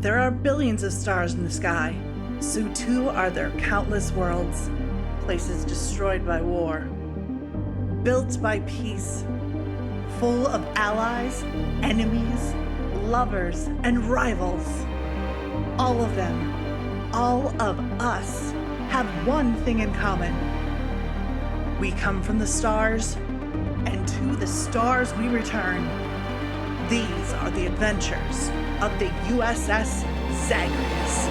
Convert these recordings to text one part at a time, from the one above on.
there are billions of stars in the sky, so too are there countless worlds, places destroyed by war, built by peace, full of allies, enemies, lovers, and rivals. All of them, all of us, have one thing in common. We come from the stars, and to the stars we return. These are the adventures of the USS Zagreus.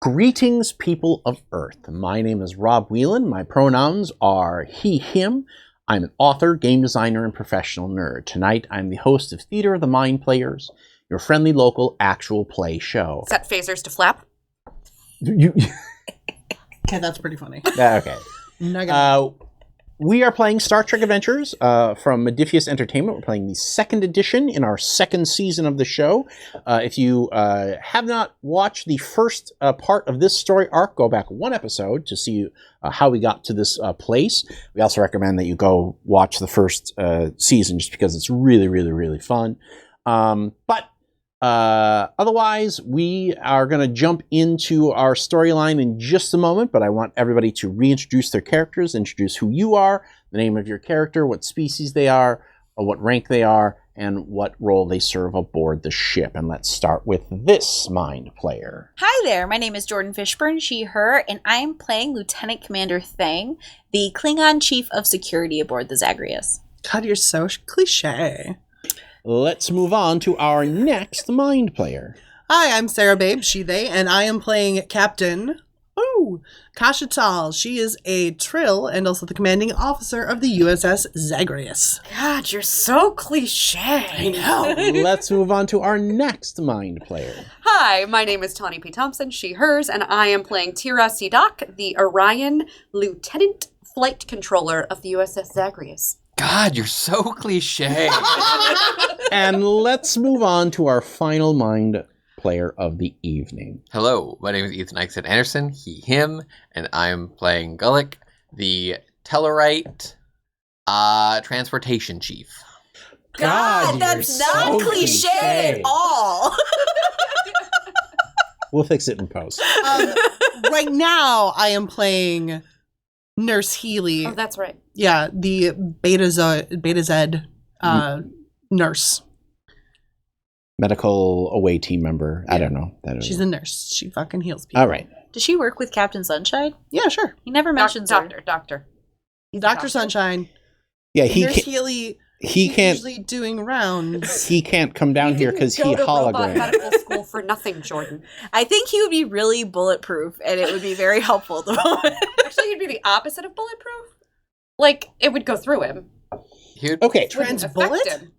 Greetings, people of Earth. My name is Rob Whelan. My pronouns are he, him. I'm an author, game designer, and professional nerd. Tonight, I'm the host of Theater of the Mind Players, your friendly local actual play show. Set phasers to flap. Okay, that's pretty funny. Okay. We are playing Star Trek Adventures from Modiphius Entertainment. We're playing the second edition in our second season of the show. If you have not watched the first part of this story arc, go back one episode to see how we got to this place. We also recommend that you go watch the first season just because it's really, really, really fun. Otherwise, we are going to jump into our storyline in just a moment, but I want everybody to reintroduce their characters, introduce who you are, the name of your character, what species they are, or what rank they are, and what role they serve aboard the ship. And let's start with this mind player. Hi there, my name is Jordan Fishburne, she, her, and I am playing Lieutenant Commander Thang, the Klingon Chief of Security aboard the Zagreus. God, you're so cliche. Let's move on to our next mind player. Hi, I'm Sarah Babe, she, they, and I am playing Captain Kasha Tal. She is a Trill and also the commanding officer of the USS Zagreus. God, you're so cliche. I know. Let's move on to our next mind player. Hi, my name is Tawny P. Thompson, she, hers, and I am playing Tira Sidak, the Orion Lieutenant Flight Controller of the USS Zagreus. God, you're so cliche. And let's move on to our final mind player of the evening. Hello, my name is Ethan Eichson Anderson, he, him, and I'm playing Gullick, the Tellarite Transportation Chief. God, that's not so cliche at all. We'll fix it in post. Right now, I am playing Nurse Healy. Oh, that's right. Yeah, the Beta Z nurse. Medical away team member. I don't know. She's a nurse. She fucking heals people. All right. Does she work with Captain Sunshine? Yeah, sure. He never mentions her. Doctor. Dr. Sunshine. Yeah, Nurse Healy. he can't usually doing rounds. He can't come down here because he Robot hologram. medical school for nothing, Jordan. I think he would be really bulletproof, and it would be very helpful at the moment. Actually, he'd be the opposite of bulletproof. Like, it would go through him. Okay. Trans-bullet? Affect him.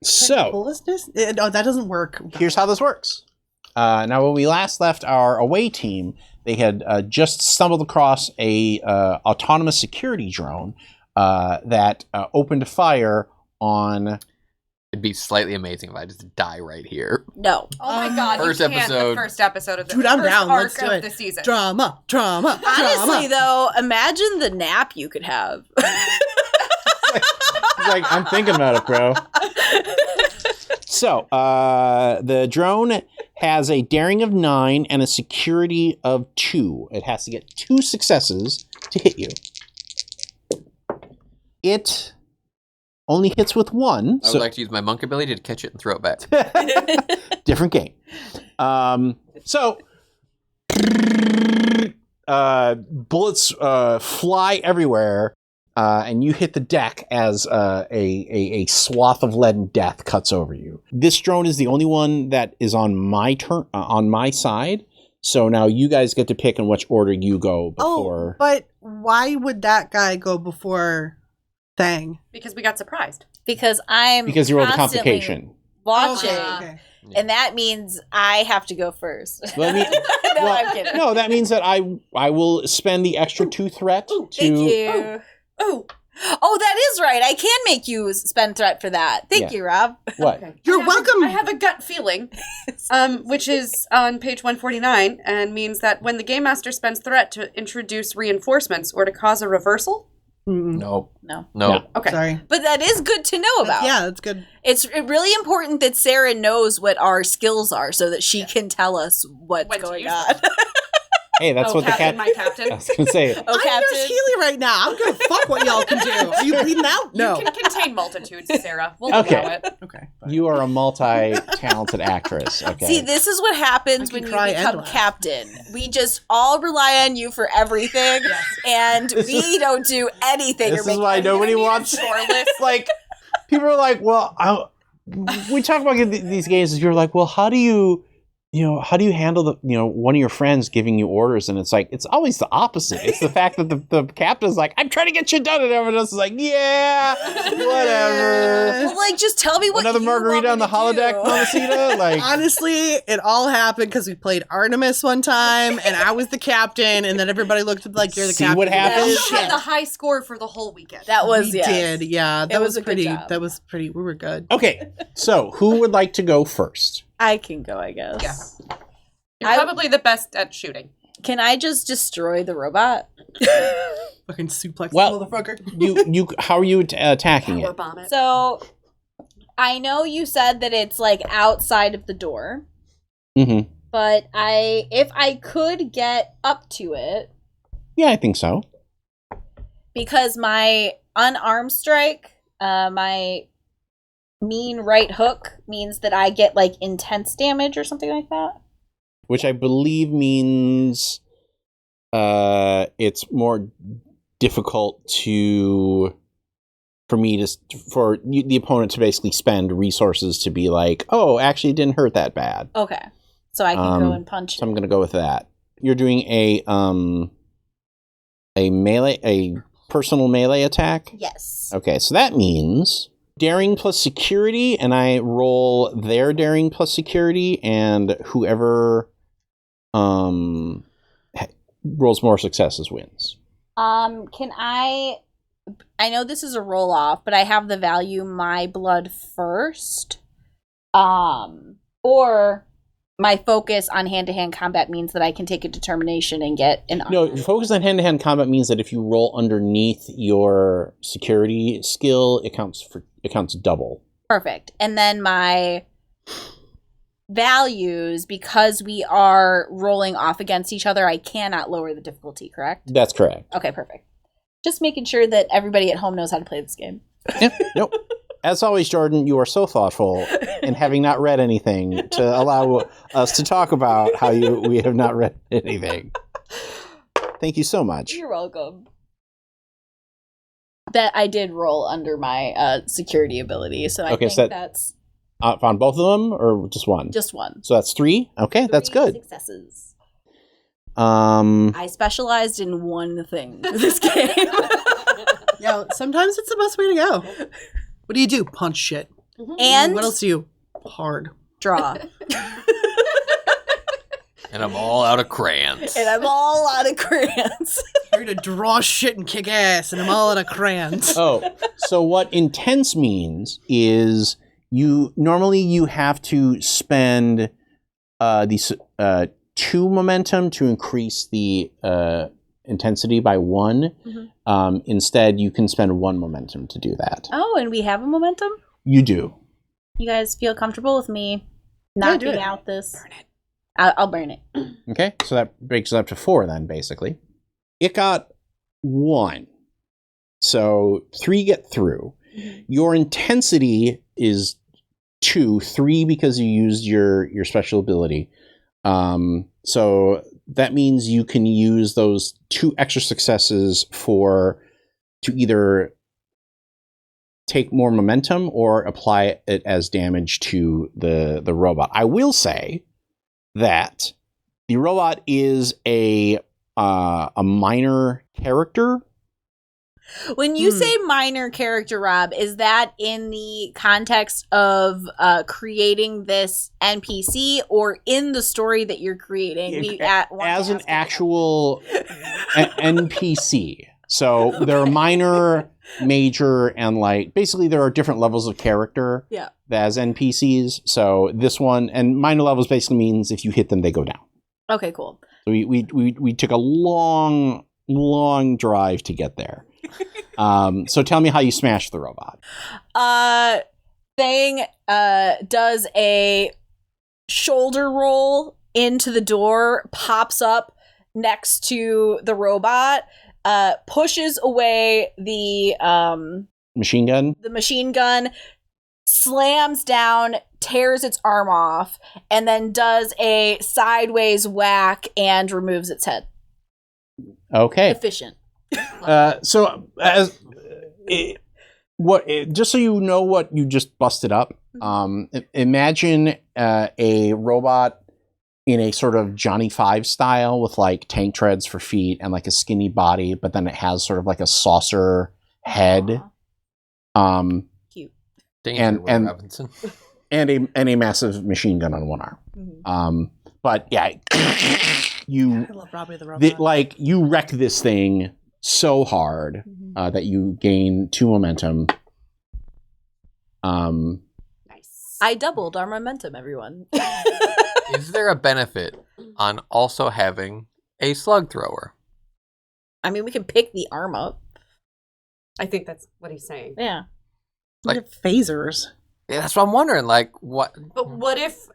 So Bulletness? No, that doesn't work. here's how this works. Now, when we last left our away team, they had just stumbled across a autonomous security drone that opened fire on. It'd be slightly amazing if I just die right here. No. Oh my God! First you can't. episode. The first episode of the Dude, I'm first down. arc Let's do of it. the season. Drama. Honestly, though, imagine the nap you could have. Like, I'm thinking about it, bro. So, the drone has a daring of 9 and a security of 2. It has to get 2 successes to hit you. It only hits with 1. I would like to use my monk ability to catch it and throw it back. Different game. Bullets fly everywhere, and you hit the deck as a swath of leaden death cuts over you. This drone is the only one that is on my turn, on my side. So now you guys get to pick in which order you go Oh, before. but why would that guy go before Thang? Because we got surprised. Because I'm Because you rolled a constantly complication. watching, Okay. and that means I have to go first. Let me- no, well, I'm kidding. No, that means that I will spend the extra 2 threat to. Thank you. Oh, that is right. I can make you spend threat for that. Thank Yeah. you, Rob. What? You're welcome. I have a gut feeling, which is on page 149, and means that when the game master spends threat to introduce reinforcements or to cause a reversal. Mm-mm. No. No. No. Okay. Sorry. But that is good to know about. Yeah, that's good. It's really important that Sarah knows what our skills are so that she can tell us what's When to going use on. Hey, that's what Captain, the my cat. captain. I was gonna say. Oh, I'm Nurse Captain. Healy right now. I don't give a fuck what y'all can do. Are you bleeding out? No. You can contain multitudes, Sarah. We'll Okay. allow it. Okay. You are a multi-talented actress. Okay. See, this is what happens I when can you cry and become laugh. captain. We just all rely on you for everything, and we don't do anything. This or is make why any- nobody wants. Like, people are like, well, we talk about these games, and you're like, well, how do you handle the, one of your friends giving you orders, and it's like, it's always the opposite. It's the fact that the captain's like, I'm trying to get you done, and everyone else is like, yeah, whatever. Well, like, just tell me what Another you margarita on want me the to holodeck, do. Mamacita? Like, Honestly, it all happened because we played Artemis one time, and I was the captain, and then everybody looked at like, you're the See captain. what We happens? also had the high score for the whole weekend. That was, We yes. did, yeah. That It was was a good pretty. job. That was pretty. We were good. okay, so who would like to go first? I can go, I guess. Yeah. You're probably the best at shooting. Can I just destroy the robot? Fucking suplex, Well, motherfucker. You, how are you attacking Power it? bomb it. So, I know you said that it's like outside of the door, Mm-hmm. but if I could get up to it, Yeah, I think so. because my unarmed strike, my mean right hook means that I get like intense damage or something like that. Which I believe means it's more difficult for the opponent to basically spend resources to be like, oh, actually it didn't hurt that bad. Okay. So I can go and punch So I'm it. gonna go with that. You're doing a personal melee attack? Yes. Okay, so that means daring plus security, and I roll their daring plus security, and whoever rolls more successes wins. Can I know this is a roll off, but I have the value my blood first. Or my focus on hand-to-hand combat means that I can take a determination and get an No, focus on hand-to-hand combat means that if you roll underneath your security skill, it counts double. Perfect. And then my values, because we are rolling off against each other, I cannot lower the difficulty, correct? That's correct. Okay, perfect. Just making sure that everybody at home knows how to play this game. Nope. As always, Jordan, you are so thoughtful, and having not read anything, to allow us to talk about how we have not read anything. Thank you so much. You're welcome. That I did roll under my security ability, so I Okay, think so that's On both of them, or just one? just one. So that's 3? Okay, that's 3 good. Successes. Um, I specialized in one thing for this game. Yeah, sometimes it's the best way to go. What do you do? Punch shit. And What else do you? Hard. draw. And I'm all out of crayons. And I'm all out of crayons. Here to draw shit and kick ass, and I'm all out of crayons. oh, so what intense means is you have to spend these 2 momentum to increase the intensity by 1. Mhm. Instead, you can spend 1 momentum to do that. Oh, and we have a momentum? You do. You guys feel comfortable with me do knocking it. out this? Burn it. I'll burn it. Okay, so that breaks it up to 4 then, basically. It got 1. So 3 get through. Your intensity is 2, 3 because you used your special ability. So that means you can use those 2 extra successes to either take more momentum or apply it as damage to the robot. I will say that The robot is a minor character. When you say minor character, Rob, is that in the context of creating this NPC or in the story that you're creating? As an actual NPC. So there are minor, major, and like basically there are different levels of character as NPCs. So this one, and minor levels basically means if you hit them, they go down. Okay, cool. So we took a long drive to get there. So tell me how you smashed the robot. Thing does a shoulder roll into the door, pops up next to the robot, pushes away the machine gun. The machine gun, slams down, tears its arm off, and then does a sideways whack and removes its head. Okay. Efficient. So as just so you know what you just busted up, imagine a robot in a sort of Johnny Five style with like tank treads for feet and like a skinny body, but then it has sort of like a saucer head. Cute. Danger, Will Robinson. and a massive machine gun on one arm. But yeah, I love Robbie the robot. you wreck this thing so hard that you gain 2 momentum. Nice. I doubled our momentum, everyone. Is there a benefit on also having a slug thrower? I mean, we can pick the arm up. I think that's what he's saying. Yeah. We have phasers. Yeah, that's what I'm wondering. Like, what? But what if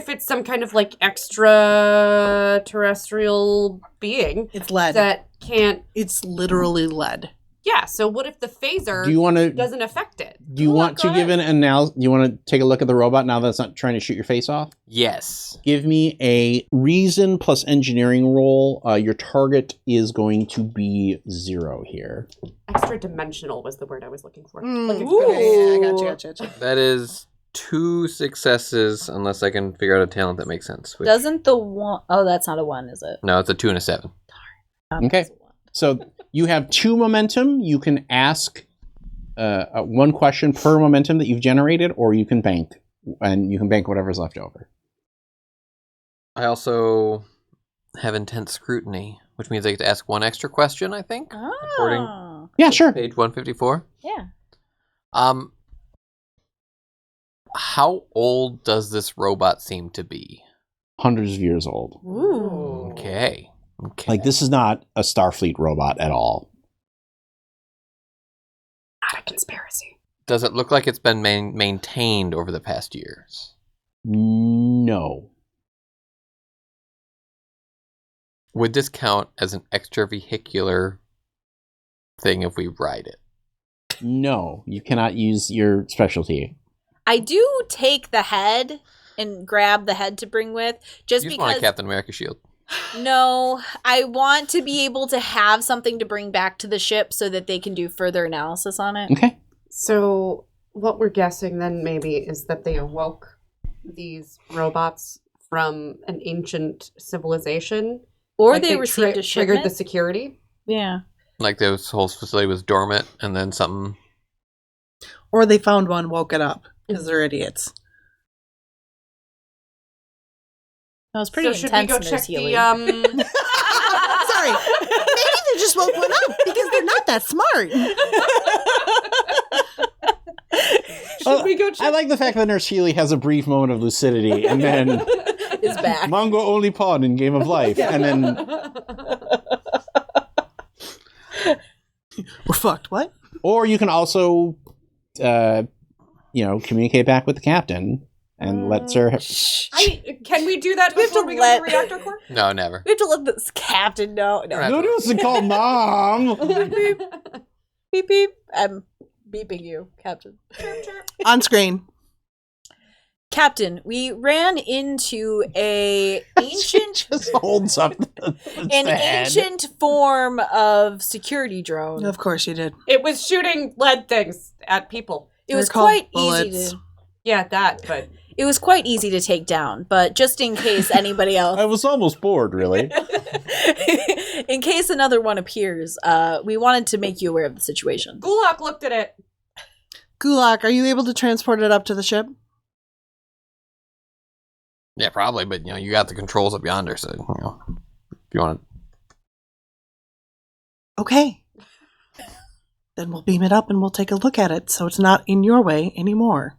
it's some kind of like extraterrestrial being It's lead. that can't? It's literally lead. Yeah. So what if the phaser Do you want to? doesn't affect it? Do you want to go give ahead. an analysis? Do you want to take a look at the robot now that's not trying to shoot your face off? Yes. Give me a reason plus engineering roll. Your target is going to be 0 here. Extra dimensional was the word I was looking for. Like it's Ooh. Yeah, I got you. That is 2 successes, unless I can figure out a talent that makes sense. Which, Doesn't the one... Oh, that's not a 1, is it? no, it's a 2 and a 7. Okay. So you have 2 momentum. You can ask 1 question per momentum that you've generated, or you can bank, and you can bank whatever's left over. I also have intense scrutiny, which means I get to ask 1 extra question, I think. According Oh. Yeah, sure. page 154. Yeah. How old does this robot seem to be? Hundreds of years old. Ooh. Okay. Like, this is not a Starfleet robot at all. not a conspiracy. Does it look like it's been maintained over the past years? No. Would this count as an extravehicular thing if we ride it? No. You cannot use your specialty. I do take the head and grab the head to bring with, just You just want a because... Captain America shield. No, I want to be able to have something to bring back to the ship so that they can do further analysis on it. Okay. So what we're guessing then maybe is that they awoke these robots from an ancient civilization, Or Like they received a triggered shipment. the security. Yeah. Like this whole facility was dormant, and then something. Or they found one, woke it up, because they're idiots. That was pretty So should we intense go in their check healing. the Sorry. Maybe they just woke one up because they're not that smart. Should we go check? I like the fact that Nurse Healy has a brief moment of lucidity, and then Is back. Mongo only pawn in Game of Life, and then We're fucked. What? or you can also, communicate back with the captain and let her. Can we do that We have before to we go let- to the reactor core? No, never. We have to let this captain know. No. Right. No, it wasn't called Mom. Beep, beep. I'm beeping you, Captain. On screen. Captain, we ran into a ancient Just holds up the an head. ancient form of security drone. Of course you did. It was shooting lead things at people. It was They're called quite easy bullets. to... Yeah, that, but It was quite easy to take down, but just in case anybody else... I was almost bored, really. In case another one appears, we wanted to make you aware of the situation. Gulak looked at it. Gulak, are you able to transport it up to the ship? Yeah, probably, but you got the controls up yonder, so if you want to. Okay. Then we'll beam it up and we'll take a look at it so it's not in your way anymore.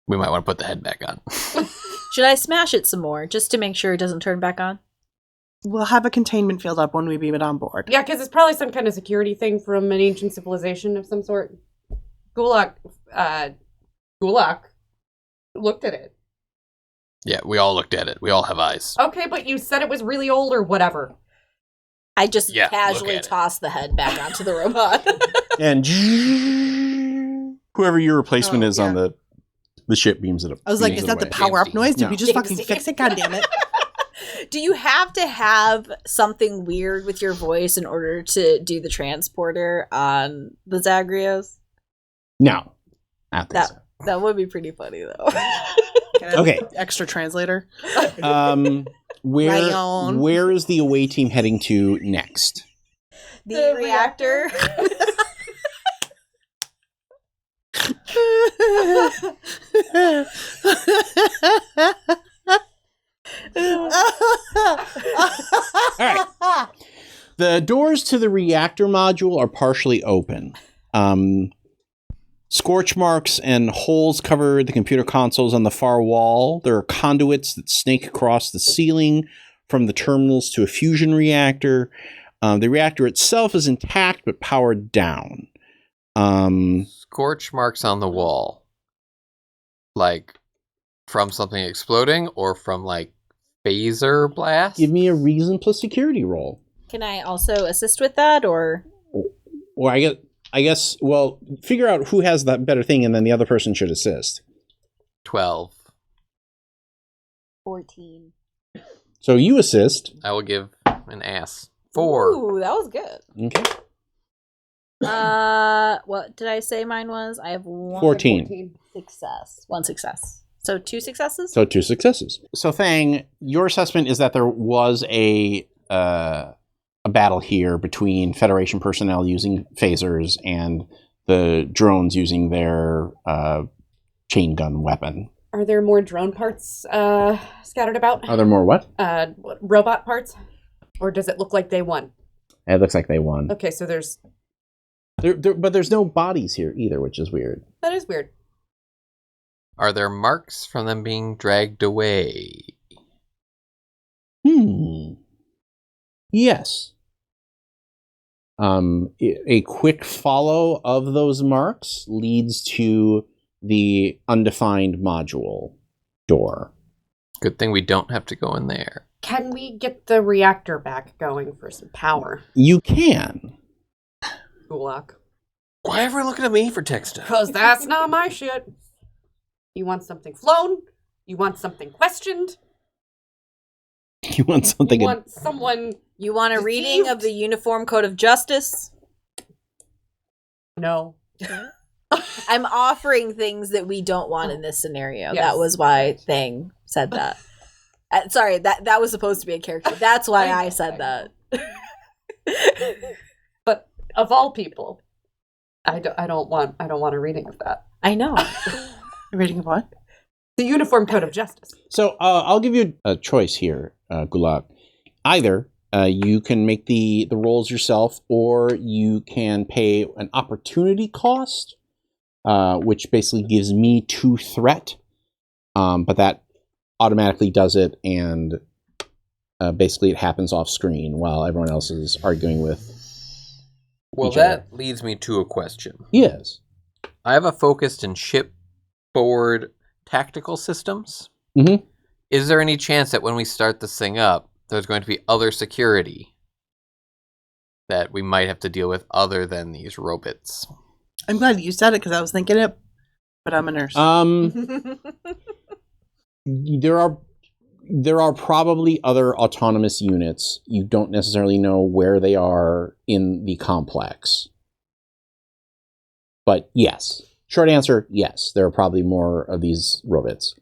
We might want to put the head back on. Should I smash it some more, just to make sure it doesn't turn back on? We'll have a containment field up when we beam it on board. Yeah, because it's probably some kind of security thing from an ancient civilization of some sort. Gulak looked at it. Yeah, we all looked at it. We all have eyes. Okay, but you said it was really old or whatever. I just Yeah, casually look at it. toss the head back onto the robot. And whoever your replacement is on yeah. the ship beams it up. I was like, beams is it that the away. power up noise? Did No. we just James fucking Dean. fix it? God damn it. Do you have to have something weird with your voice in order to do the transporter on the Zagreus? No. I don't think so. That would be pretty funny, though. Okay. Extra translator. Where is the away team heading to next? The reactor. All right. The doors to the reactor module are partially open. Scorch marks and holes cover the computer consoles on the far wall. There are conduits that snake across the ceiling from the terminals to a fusion reactor. The reactor itself is intact but powered down. Scorch marks on the wall. Like, from something exploding or from, like, phaser blast? Give me a reason plus security roll. Can I also assist with that, or? Or I guess, well, figure out who has that better thing, and then the other person should assist. 12. 14. So you assist. I will give an ass. 4. Ooh, that was good. Okay. What did I say mine was? I have 14. success. 1 success. So 2 successes? So 2 successes. So Thang, your assessment is that there was a battle here between Federation personnel using phasers and the drones using their chain gun weapon. Are there more drone parts scattered about? Are there more what? Robot parts? Or does it look like they won? It looks like they won. Okay, so there's... But there's no bodies here either, which is weird. That is weird. Are there marks from them being dragged away? Yes. A quick follow of those marks leads to the undefined module door. Good thing we don't have to go in there. Can we get the reactor back going for some power? You can. Gulak. Why everyone looking at me for tech stuff? Because that's not my shit. You want something flown? You want something questioned? You want something... You want someone... You want a Deceived? reading of the Uniform Code of Justice? No. I'm offering things that we don't want in this scenario. Yes. That was why Thing said that. Sorry, that was supposed to be a character. That's why I said that. But of all people, I don't want a reading of that. I know. A reading of what? The Uniform Code of Justice. So I'll give you a choice here, Gulak. Either you can make the rolls yourself, or you can pay an opportunity cost, which basically gives me 2 threat, but that automatically does it, and basically it happens off screen while everyone else is arguing with Well, each other. that leads me to a question. Yes. I have a focused in shipboard tactical systems. Mhm. Is there any chance that when we start this thing up, there's going to be other security that we might have to deal with other than these robots? I'm glad you said it because I was thinking it, but I'm a nurse. There are probably other autonomous units. You don't necessarily know where they are in the complex. But yes. Short answer, yes. There are probably more of these robots.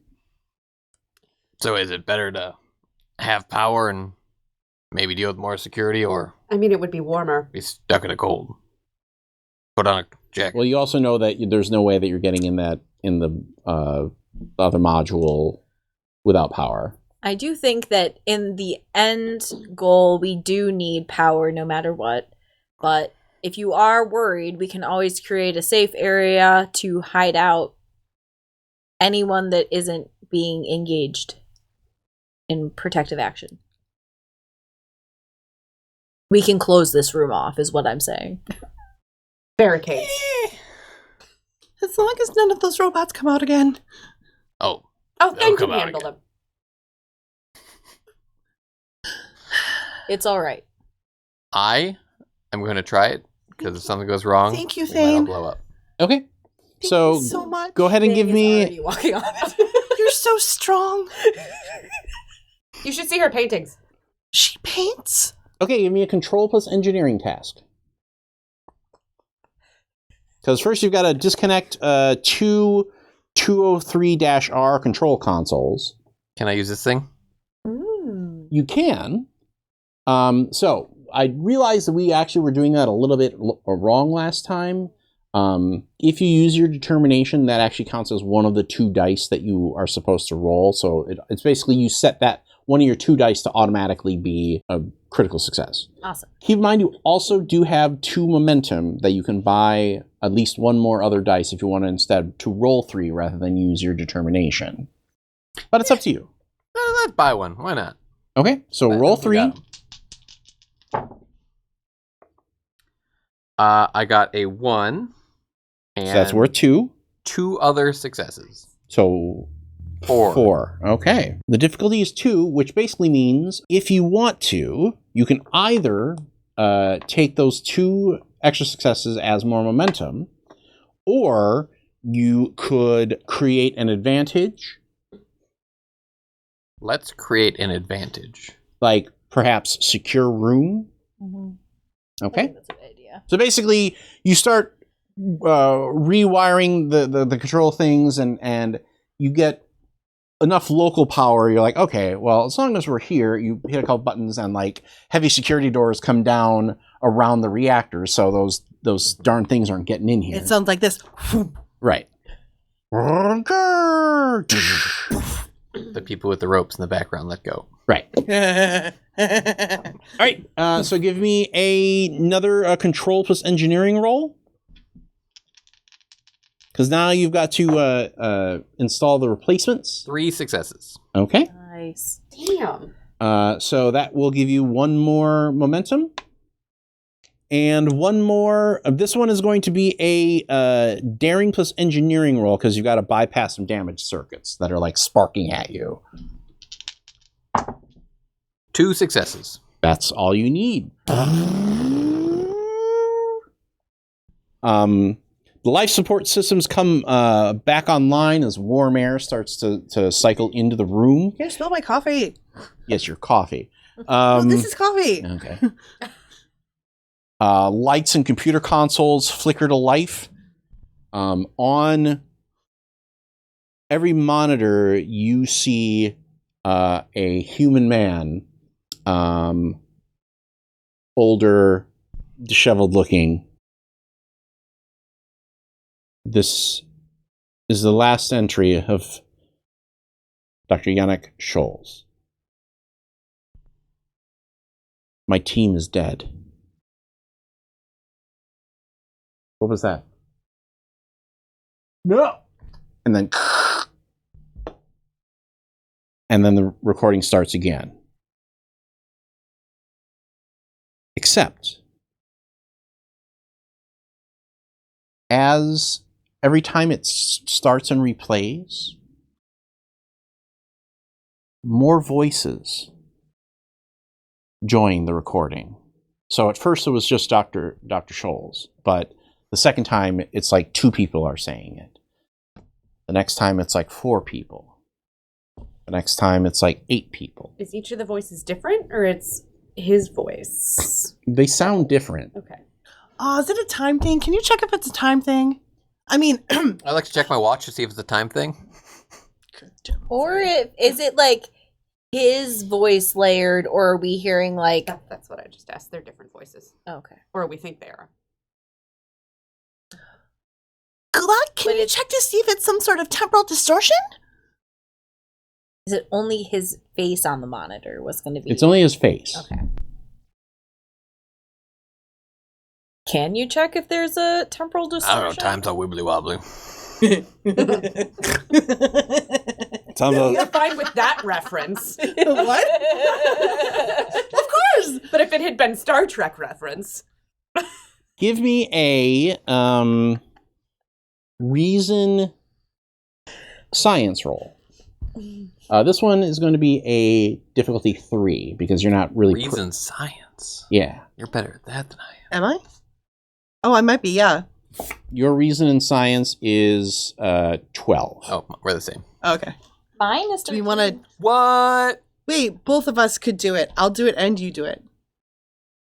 So is it better to have power and maybe deal with more security, or I mean, it would be warmer. be stuck in the cold? Put on a jacket. Well, you also know that there's no way that you're getting in the other module without power. I do think that in the end goal, we do need power no matter what. But if you are worried, we can always create a safe area to hide out anyone that isn't being engaged in protective action. We can close this room off, is what I'm saying. Barricades. As long as none of those robots come out again. Oh, Oh, They'll then come can out handle again. them. It's all right. I am going to try it because if something goes wrong, Thank you, we might all Thane. blow up. Okay. Thank So, you so much. go ahead and give Thing is me... already walking on it. You're so strong. You should see her paintings. She paints. Okay, give me a control plus engineering task. Because first you've got to disconnect two 203-R control consoles. Can I use this thing? You can. So I realized that we actually were doing that a little bit wrong last time. If you use your determination, that actually counts as one of the 2 dice that you are supposed to roll. So it's basically you set that one of your 2 dice to automatically be a critical success. Awesome. Keep in mind, you also do have 2 momentum that you can buy at least 1 more other dice if you want to instead to roll 3 rather than use your determination. But it's up to you. Let's buy one. Why not? Okay, so I roll think we 3. got 'em. I got a 1. And So that's worth 2. 2 other successes. So 4. 4. Okay. The difficulty is 2, which basically means if you want to, you can either take those 2 extra successes as more momentum, or you could create an advantage, Let's create an advantage. like perhaps secure room. I Okay. think that's a good idea. So basically, you start rewiring the control things, and you get enough local power. You're like, okay, well, as long as we're here, you hit a couple buttons, and like heavy security doors come down around the reactors, so those darn things aren't getting in here. It sounds like this. Right. The people with the ropes in the background let go. Right. All right. So give me another control plus engineering roll. Because now you've got to install the replacements. 3 successes. Okay. Nice. Damn. So that will give you 1 more momentum. And 1 more. This one is going to be a daring plus engineering roll because you've got to bypass some damaged circuits that are like sparking at you. 2 successes. That's all you need. The life support systems come back online as warm air starts to cycle into the room. Here, spill my coffee. Yes, your coffee. Oh, this is coffee. Okay. Lights and computer consoles flicker to life. On every monitor, you see a human man, older, disheveled looking. This is the last entry of Dr. Yannick Scholes. My team is dead. What was that? No. And then the recording starts again. Except as every time it starts and replays, more voices join the recording. So at first it was just Dr. Scholes, but the second time it's like 2 people are saying it. The next time it's like 4 people. The next time it's like 8 people. Is each of the voices different, or it's his voice? They sound different. Okay. Is it a time thing? Can you check if it's a time thing? I mean, I like to check my watch to see if it's a time thing. Or is it like his voice layered, or are we hearing like? That's what I just asked. They're different voices. Okay. Or we think they are. Gluck, can you check to see if it's some sort of temporal distortion? Is it only his face on the monitor? What's going to be? It's only his face. Okay. Can you check if there's a temporal distortion? I don't know. Time's all wibbly wobbly. You're fine with that reference. What? Of course. But if it had been Star Trek reference. Give me a reason science roll. This one is going to be a difficulty 3 because you're not really Reason science. Yeah. You're better at that than I am. Am I? Oh, I might be, yeah. Your reason in science is 12. Oh, we're the same. Okay. Mine is. Do we want to... What? Wait, both of us could do it. I'll do it and you do it.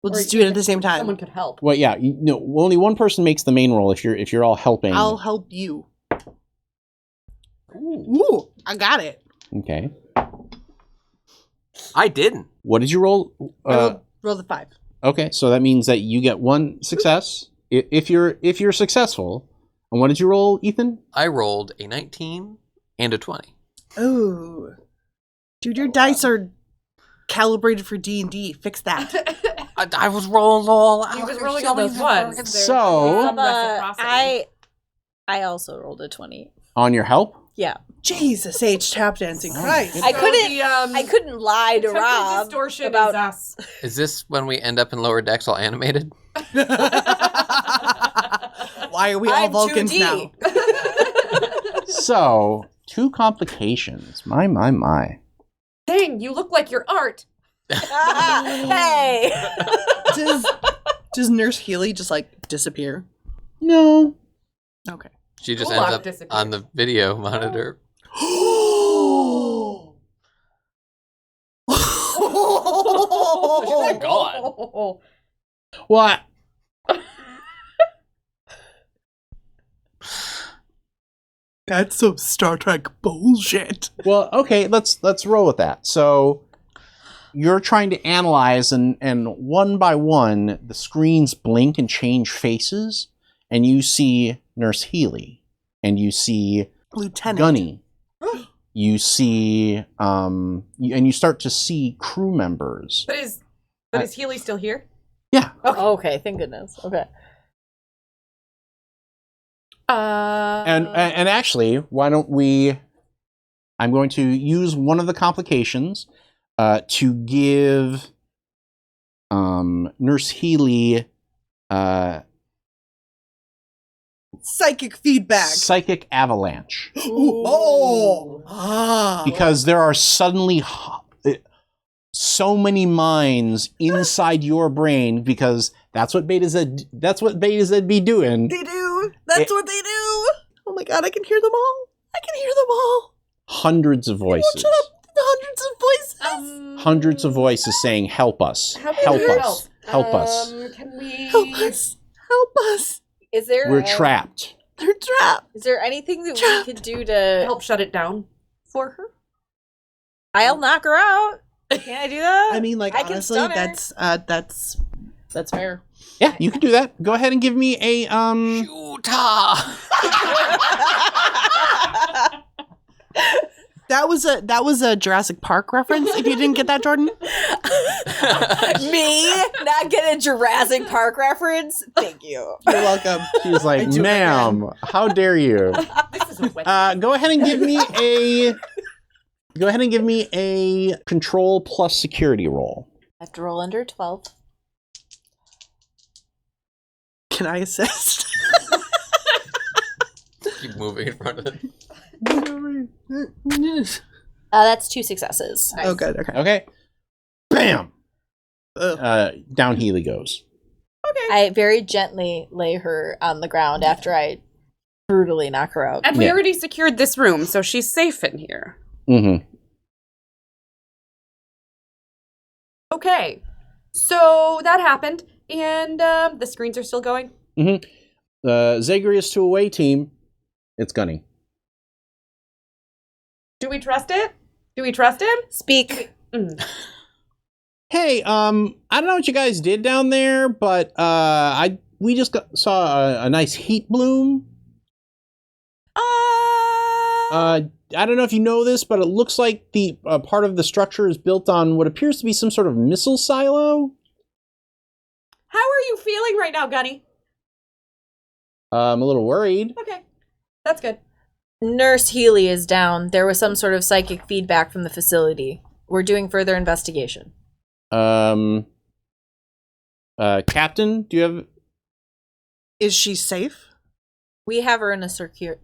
We'll just do it at the same time. Someone could help. Well, yeah, only one person makes the main roll if you're all helping. I'll help you. Ooh, I got it. Okay. I didn't. What did you roll? Roll the 5. Okay, so that means that you get one success if you're successful. And what did you roll, Ethan? I rolled a 19 and a 20. Oh, dude, your dice are calibrated for D&D. Fix that. I was rolling all out. He was rolling all those ones. So, I also rolled a 20. on your help? Yeah. Jesus H, tap dancing Christ. I couldn't lie to Rob distortion about is us. Is this when we end up in lower decks all animated? Why are we all I'm Vulcans 2D. now? So, 2 complications. My. Dang, you look like your art. Hey. Does Nurse Healy just like disappear? No. Okay. She just Olaf ends up disappears. on the video monitor. Oh, gone. What? That's some Star Trek bullshit. Well, okay, let's roll with that. So you're trying to analyze and one by one the screens blink and change faces, and you see Nurse Healy, and you see Lieutenant Gunny. You see and you start to see crew members. But is Healy still here? Yeah. Okay, thank goodness. Okay. And actually, why don't we I'm going to use one of the complications to give Nurse Healy psychic feedback. psychic avalanche. Ooh. Oh. Ah. Because there are suddenly so many minds inside your brain, because that's what Beta Z be doing. They do. That's what they do. Oh my god, I can hear them all. I can hear them all. Hundreds of voices. Shut up. Hundreds of voices. Hundreds of voices saying, help us. Help us. Help us. Can we Help us. Help us. Is there We're trapped. They're trapped. Is there anything that we could do to help shut it down for her? I'll knock her out. Can I do that? I mean, like, I can honestly, stun her. that's fair. Yeah, you can do that. Go ahead and give me a Utah. That was a Jurassic Park reference. If you didn't get that, Jordan. Me not get a Jurassic Park reference? Thank you. You're welcome. She was like, do it ma'am, how dare you? This is a wet. Go ahead and give me a control plus security roll. I have to roll under 12. Can I assist? Keep moving in front of it. That's 2 successes. Oh, good. Okay. Okay. Bam! Ugh. Down Healy goes. I very gently lay her on the ground after I brutally knock her out. And we Yeah. already secured this room, so she's safe in here. Mm-hmm. Okay. So that happened, and the screens are still going. Mm-hmm. Zagreus to away team. It's Gunny. Do we trust it? Do we trust him? Speak. Hey, I don't know what you guys did down there, but we just saw a nice heat bloom. I don't know if you know this, but it looks like the part of the structure is built on what appears to be some sort of missile silo. How are you feeling right now, Gunny? I'm a little worried. Okay, that's good. Nurse Healy is down. There was some sort of psychic feedback from the facility. We're doing further investigation. Captain, do you have... Is she safe? We have her in a secure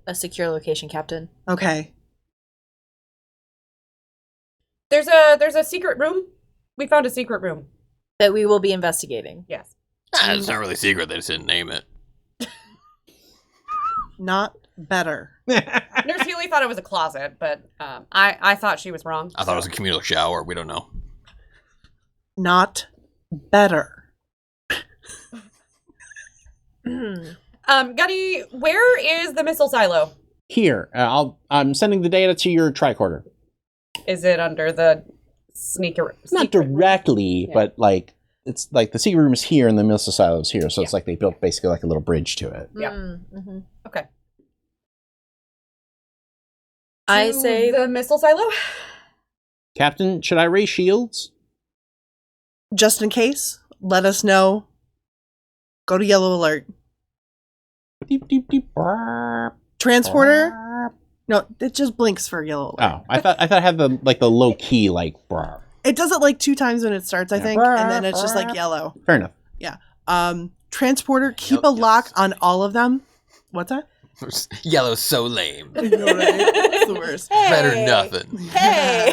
location, Captain. Okay. There's a secret room. We found a secret room. That we will be investigating. Yes. It's not really secret. They just didn't name it. Not better. Nurse Healy thought it was a closet, but I thought she was wrong. I thought it was a communal shower. We don't know. Not better. Gunny, where is the missile silo? Here, I'm sending the data to your tricorder. Is it under the sneaker? Not directly, but like it's like the secret room is here and the missile silo is here, so it's like they built basically like a little bridge to it. Yeah. Mm-hmm. Okay. I To say the missile silo. Captain, should I raise shields? Just in case, let us know. Go to yellow alert. Deep, deep, deep. Burp. Transporter? No, it just blinks for yellow alert. Oh, I thought I had the low key like. Burp. It does it like 2 times when it starts, I think, and then it's just like yellow. Fair enough. Yeah. Transporter, keep a lock on all of them. What's that? Yellow's so lame. I know, right? It's the worst. Better than nothing. Hey.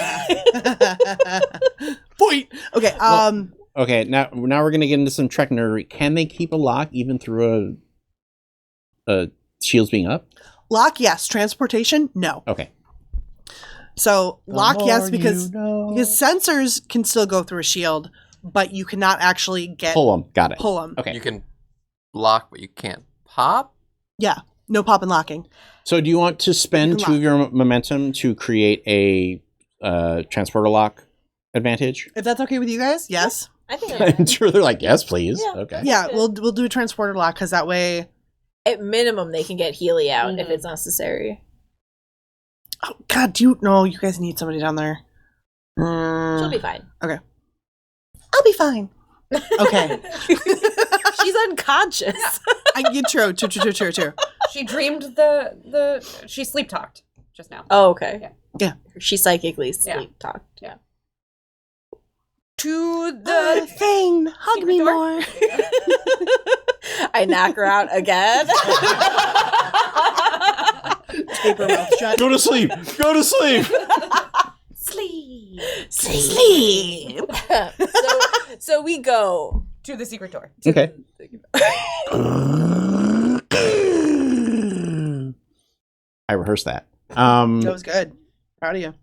Point. Okay. Okay, now we're gonna get into some Trek nerdery. Can they keep a lock even through a shields being up? Lock, yes. Transportation, no. Okay. So lock, yes, more because you know. because sensors can still go through a shield, but you cannot actually get Pull them. Got it. pull them. Okay. You can lock, but you can't pop? Yeah. No pop and locking. So do you want to spend You can 2 of your momentum to create a transporter lock advantage? If that's okay with you guys, yes. I think I'm sure they're like, yes, please. Yeah. Okay. Yeah, good. we'll do a transporter lock because that way. at minimum they can get Healy out if it's necessary. Oh God, you guys need somebody down there. She'll be fine. Okay. I'll be fine. Okay. She's unconscious. True. She dreamed she sleep talked just now. Oh, okay. Yeah. She psychically Yeah. sleep talked. Yeah. To the Thing, hug me door? more. I knock her out again. Tape her mouth shut. Go to sleep. Go to sleep. sleep Sleep. so we go. to the secret door. Okay. I rehearsed that. That was good. Proud of you.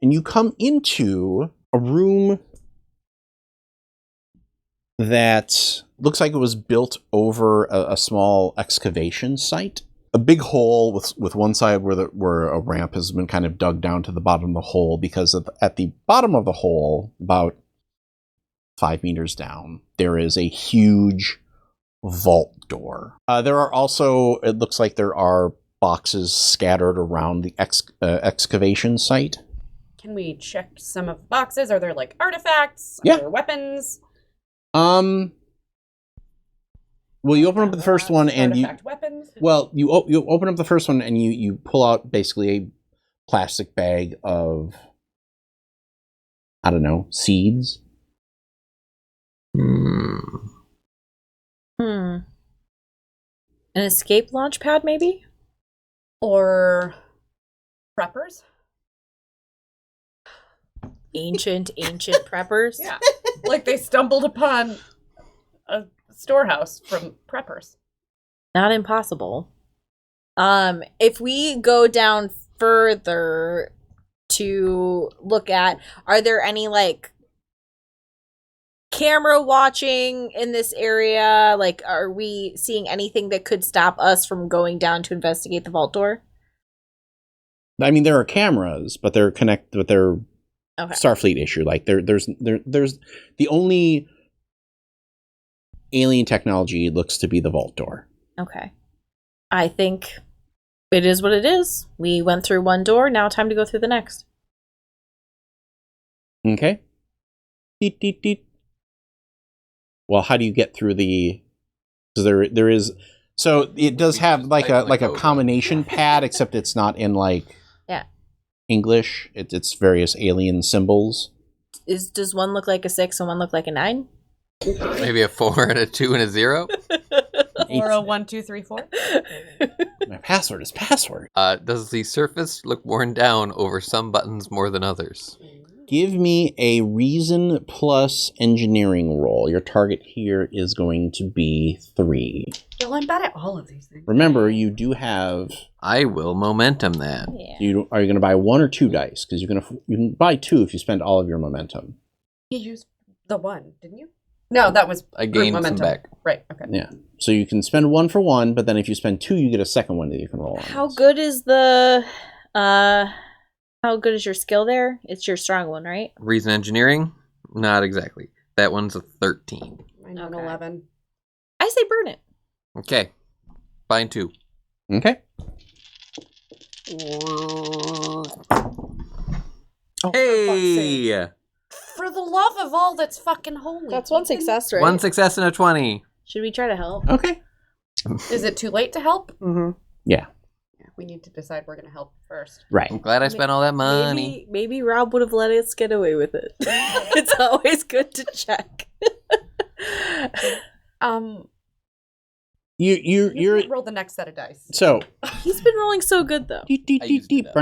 And you come into a room that looks like it was built over a small excavation site. A big hole with one side where a ramp has been kind of dug down to the bottom of the hole, because at the bottom of the hole, about 5 meters down, there is a huge vault door. There are also, it looks like there are boxes scattered around the excavation site. Can we check some of the boxes? Are there like artifacts? Yeah. Are there weapons? Well, you open up the first one and Artifact weapons? you open up the first one and you pull out basically a plastic bag of, I don't know, seeds. An escape launch pad, maybe? Or preppers? Ancient preppers. Yeah. Like they stumbled upon a storehouse from preppers. Not impossible. If we go down further to look at, are there any like camera watching in this area? Like, are we seeing anything that could stop us from going down to investigate the vault door? I mean, there are cameras, but they're connected with their Okay. Starfleet issue. Like there's the only alien technology looks to be the vault door. Okay. I think it is what it is. We went through one door. Now time to go through the next. Okay. Deet, deet, deet. Well, how do you get through the? Because there is. So it does have like a combination pad, except it's not in like English. It's various alien symbols. Does one look like a 6 and one look like a 9? Maybe a 4 and a 2 and a 0. Or a 1, 2, 3, 4. My password is password. Does the surface look worn down over some buttons more than others? Give me a reason plus engineering roll. Your target here is going to be 3. Well, I'm bad at all of these things. Remember, you do have. I will momentum that. Yeah. Are you going to buy 1 or 2 dice? Because you can buy 2 if you spend all of your momentum. You used the 1, didn't you? No, that was I gained some momentum. back. Right, okay. Yeah. So you can spend 1 for 1, but then if you spend 2, you get a second one that you can roll on. How good is the how good is your skill there? It's your strong one, right? Reason engineering? Not exactly. That one's a 13. I know an Okay. 11. I say burn it. Okay. Find 2. Okay. Hey! For the love of all that's fucking holy. That's one success, right? 1 success and a 20. Should we try to help? Okay. Is it too late to help? Mm-hmm. Yeah. We need to decide we're going to help first. Right. I'm glad I spent all that money. Maybe Rob would have let us get away with it. It's always good to check. You're roll the next set of dice. so He's been rolling so good though. used to do that.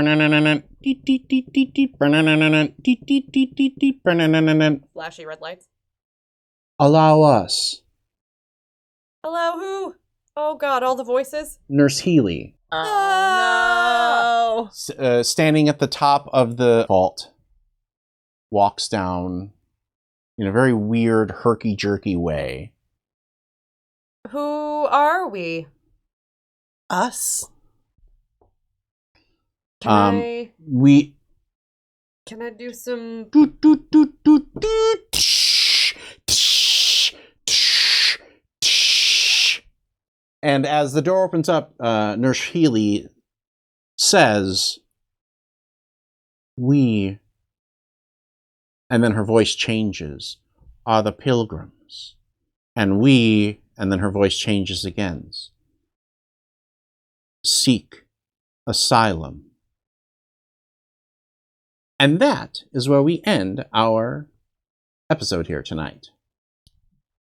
Flashy red lights. Allow us, Hello, who? Oh god, all the voices. Nurse Healy, Oh standing at the top of the vault, walks down in a very weird, herky-jerky way. Who are we? Us. Can I do some... And as the door opens up, Nurse Healy says, "We," and then her voice changes, "are the pilgrims. And we," and then her voice changes again, "seek asylum." And that is where we end our episode here tonight.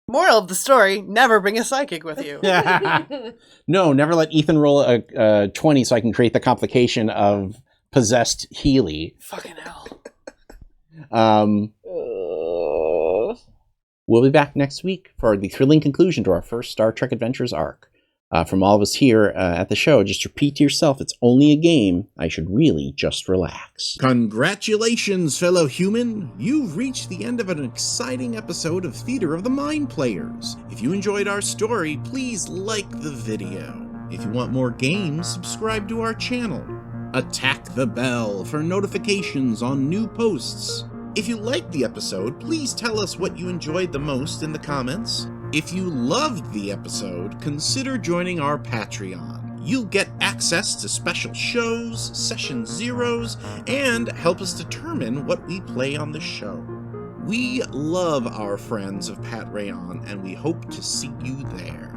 Moral of the story, never bring a psychic with you. No, never let Ethan roll a 20 so I can create the complication of possessed Healy. Fucking hell. We'll be back next week for the thrilling conclusion to our first Star Trek Adventures arc. From all of us here at the show, just repeat to yourself, it's only a game. I should really just relax. Congratulations, fellow human! You've reached the end of an exciting episode of Theater of the Mind Players. If you enjoyed our story, please like the video. If you want more games, subscribe to our channel. Attack the bell for notifications on new posts. If you liked the episode, please tell us what you enjoyed the most in the comments. If you loved the episode, consider joining our Patreon. You'll get access to special shows, session zeros, and help us determine what we play on the show. We love our friends of Pat Rayon, and we hope to see you there.